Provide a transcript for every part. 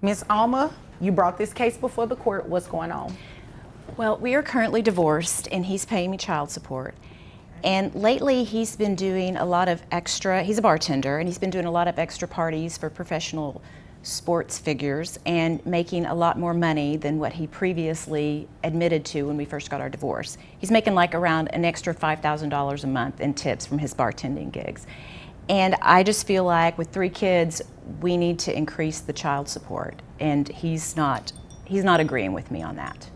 Ms. Alma, you brought this case before the court. What's going on? Well, we are currently divorced and he's paying me child support. And lately he's been doing a lot of extra, he's a bartender, and he's been doing a lot of extra parties for professional sports figures and making a lot more money than what he previously admitted to when we first got our divorce. He's making like around an extra $5,000 a month in tips from his bartending gigs. And I just feel like with 3 kids, we need to increase the child support, and he's not agreeing with me on that.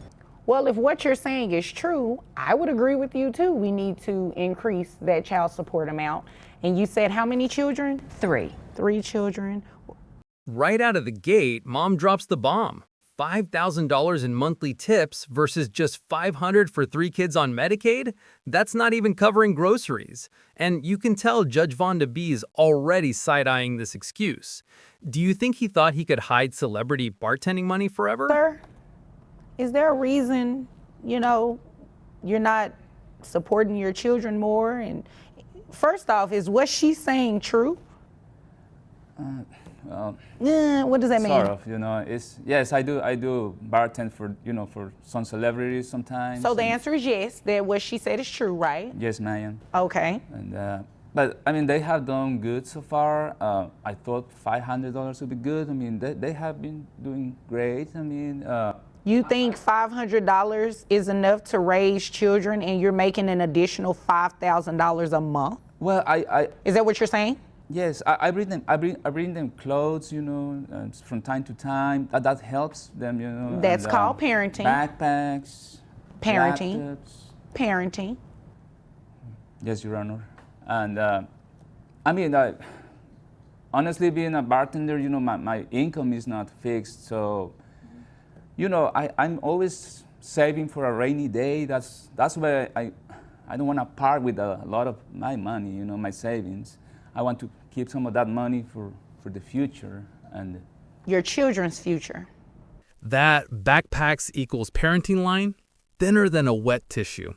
Well, if what you're saying is true, I would agree with you too. We need to increase that child support amount. And you said how many children? 3. 3 children. Right out of the gate, Mom drops the bomb. $5,000 in monthly tips versus just $500 for 3 kids on Medicaid? That's not even covering groceries. And you can tell Judge Vonda B is already side-eyeing this excuse. Do you think he thought he could hide celebrity bartending money forever? Sir, is there a reason, you're not supporting your children more? And first off, is what she's saying true? Well, What does that mean? sort of, it's, yes, I do bartend for, for some celebrities sometimes. So the answer is yes, that what she said is true, right? Yes, ma'am. Okay. And, but, I mean, they have done good so far. I thought $500 would be good. I mean, they have been doing great. I mean, You think $500 is enough to raise children and you're making an additional $5,000 a month? well, Is that what you're saying? yes, I bring them clothes, from time to time. That helps them, That's and, called parenting. Backpacks. Parenting. Laptops. Parenting. Yes, Your Honor. And I mean, honestly, being a bartender, my income is not fixed. So, I'm always saving for a rainy day. That's why I don't want to part with a lot of my money, my savings. I want to keep some of that money for the future and Your children's future. That backpacks equals parenting line, thinner than a wet tissue.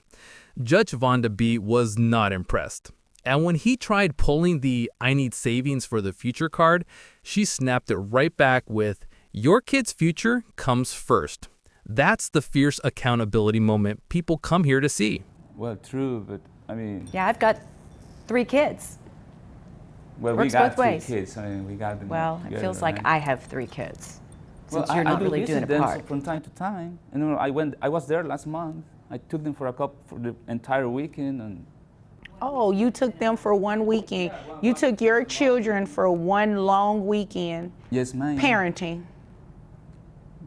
Judge Vonda B was not impressed. And when he tried pulling the "I need savings for the future" card, she snapped it right back with, "Your kid's future comes first." That's the fierce accountability moment people come here to see. well, true, but I mean, Yeah, I've got 3 kids. well, we Works got both 3 ways. kids. I mean, we got them. Well, it together, feels like right? I have 3 kids, since Well, you're I not do really visit doing it them apart. from time to time. I was there last month. I took them for the entire weekend, and Oh, you took them for one weekend. You took your children for one long weekend. yes, ma'am. Parenting.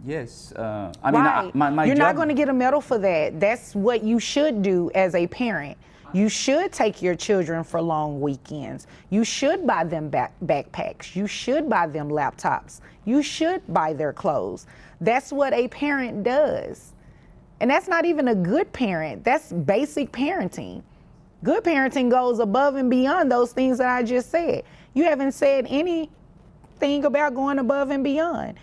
Yes, I mean, Right. my You're job. not going to get a medal for that. That's what you should do as a parent. You should take your children for long weekends. You should buy them backpacks. You should buy them laptops. You should buy their clothes. That's what a parent does. And that's not even a good parent. That's basic parenting. Good parenting goes above and beyond those things that I just said. You haven't said anything about going above and beyond.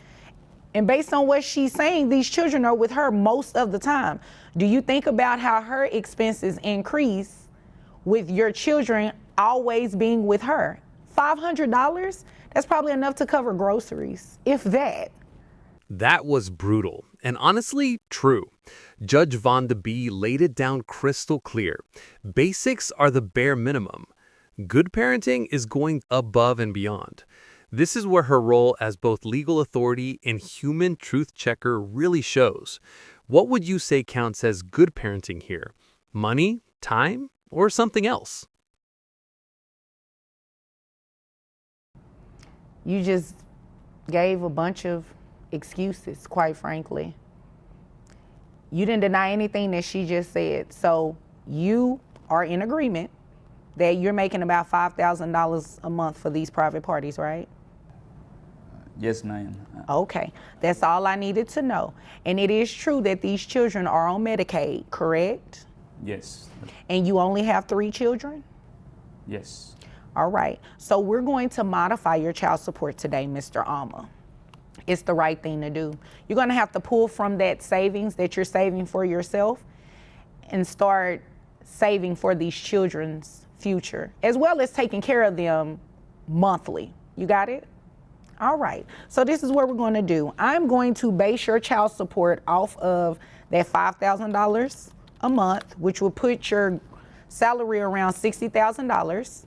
And based on what she's saying, these children are with her most of the time. Do you think about how her expenses increase with your children always being with her? $500? That's probably enough to cover groceries, if that. That was brutal, and honestly, true. Judge Vonda B laid it down crystal clear. Basics are the bare minimum. Good parenting is going above and beyond. This is where her role as both legal authority and human truth checker really shows. What would you say counts as good parenting here? Money, time, or something else? You just gave a bunch of excuses, quite frankly. You didn't deny anything that she just said. So you are in agreement that you're making about $5,000 a month for these private parties, right? Yes, ma'am. Okay, that's all I needed to know. And it is true that these children are on Medicaid, correct? Yes. And you only have 3 children? Yes. All right, so we're going to modify your child support today, Mr. Alma. It's the right thing to do. You're gonna have to pull from that savings that you're saving for yourself and start saving for these children's future, as well as taking care of them monthly. You got it? All right, so this is what we're going to do. I'm going to base your child support off of that $5,000 a month, which will put your salary around $60,000.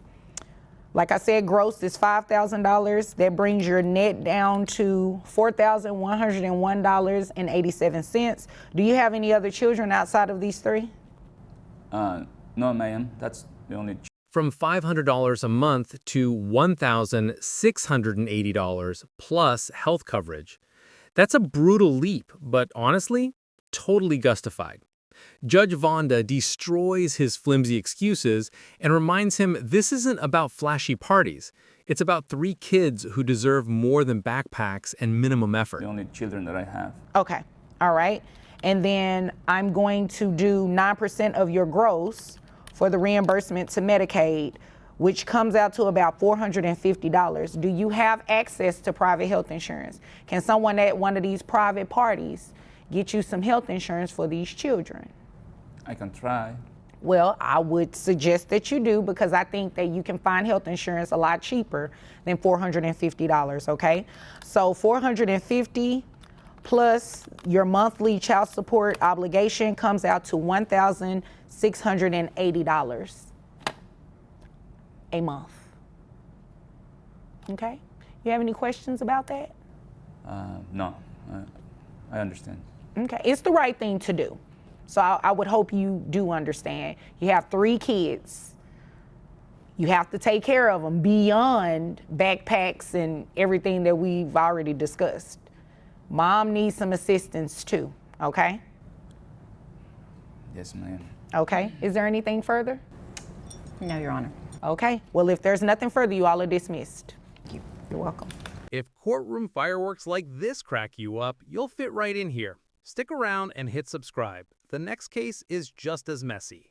Like I said, gross is $5,000. That brings your net down to $4,101.87. Do you have any other children outside of these three? No, ma'am. That's the only. From $500 a month to $1,680 plus health coverage. That's a brutal leap, but honestly, totally justified. Judge Vonda destroys his flimsy excuses and reminds him this isn't about flashy parties. It's about 3 kids who deserve more than backpacks and minimum effort. The only children that I have. Okay, all right. And then I'm going to do 9% of your gross for the reimbursement to Medicaid, which comes out to about $450. Do you have access to private health insurance? Can someone at one of these private parties get you some health insurance for these children? I can try. Well, I would suggest that you do, because I think that you can find health insurance a lot cheaper than $450, okay? So $450 plus your monthly child support obligation comes out to $1,680 a month. Okay? You have any questions about that? No, I understand. Okay, it's the right thing to do. So I would hope you do understand. You have 3 kids. You have to take care of them beyond backpacks and everything that we've already discussed. Mom needs some assistance too, okay? Yes, ma'am. Okay, is there anything further? No, Your Honor. Okay, well, if there's nothing further, you all are dismissed. Thank you. You're welcome. If courtroom fireworks like this crack you up, you'll fit right in here. Stick around and hit subscribe. The next case is just as messy.